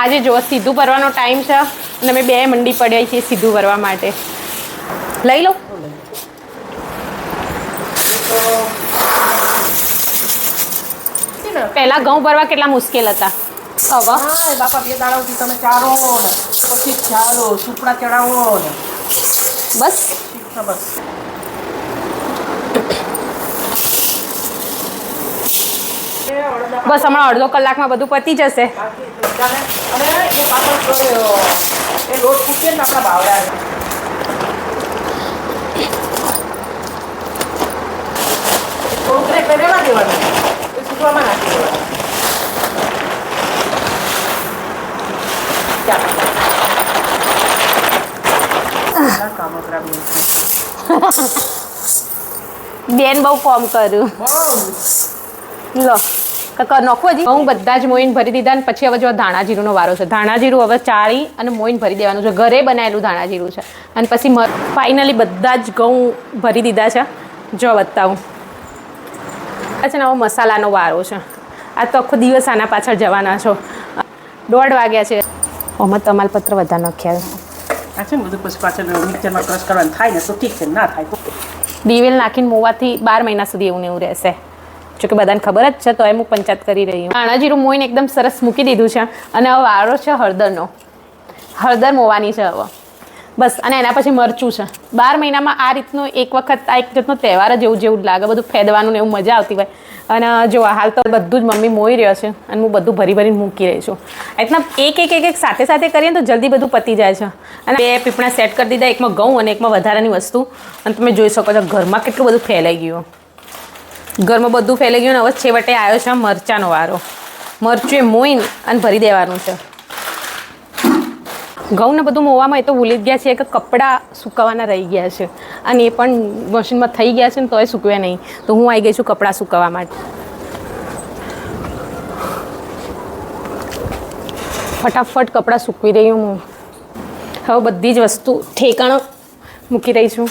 આજે જો સીધું ભરવાનો ટાઈમ છે અને અમે બે મંડી પડ્યા છીએ સીધું ભરવા માટે. લઈ લો. પહેલા ઘઉં ભરવા કેટલા મુશ્કેલ હતા. હવે બાપા 2 દાડાથી તમે ચારો ને પછી ચાલો સુપડા ચડાવો ને બસ બસ. બસ હમણાં અડધો કલાકમાં બધું પતી જશે. અને એ પાછળ એ લોટ ફૂટે ને આપણા ભાવડા થોડુંક રેવા દેવાનું એ સૂકવામાં નાખી દેવાનું. બેન બહુ કોમ કર્યું. લો નોખો હજી હું બધા જ મોઈન ભરી દીધા ને પછી હવે જો ધાણા જીરુંનો વારો છે. ધાણા જીરું હવે ચાળી અને મોઈન ભરી દેવાનું છે. ઘરે બનાવેલું ધાણા જીરું છે. અને પછી ફાઇનલી બધા જ ઘઉં ભરી દીધા છે. જો બતાવું છે ને હવે મસાલાનો વારો છે. આ તો આખો દિવસ આના પાછળ જવાના છો. 1:30 વાગ્યા છે. આમાં તમાલપત્ર વધારે નાખ્યા આ છે ને બધું પછી પાછળ મિક્સરમાં ક્રશ કરવાનું થાય ને તો ઠીક છે, ના થાય તો દિવેલ નાખીને મોવાથી 12 મહિના સુધી એવું ને એવું રહેશે. જોકે બધાને ખબર જ છે તો એમ હું પંચાયત કરી રહી હું. ધાણા જીરું મોઈને એકદમ સરસ મૂકી દીધું છે અને હવે વારો છે હળદરનો. હળદર મોવાની છે હવે બસ. અને એના પછી મરચું છે. 12 મહિનામાં આ રીતનું એક વખત આ એક જાતનો તહેવાર જ જેવું જ લાગે. બધું ફેદવાનું ને એવું મજા આવતી હોય. અને જો હાલ તો બધું જ મમ્મી મોઈ રહ્યો છે અને હું બધું ભરીને મૂકી રહી છું. એટલા એક સાથે કરીએ તો જલ્દી બધું પતી જાય છે. અને 2 પીપણા સેટ કરી દીધા, એકમાં ઘઉં અને એકમાં વધારાની વસ્તુ. અને તમે જોઈ શકો છો ઘરમાં કેટલું બધું ફેલાઈ ગયું. ઘરમાં બધું ફેલાઈ ગયું. અને હવે છેવટે આવ્યો છે મરચાંનો વારો. મરચું એ મોઈને અને ભરી દેવાનું છે. ઘઉં ને બધું મોવામાં એ તો ભૂલી જ ગયા છે કે કપડાં સુકવવાના રહી ગયા છે અને એ પણ મશીનમાં થઈ ગયા છે ને તોય સૂકવ્યા નહીં. તો હું આવી ગઈ છું કપડાં સુકવવા માટે. ફટાફટ કપડાં સૂકવી રહી હું. હવે બધી જ વસ્તુ ઠેકાણો મૂકી રહી છું.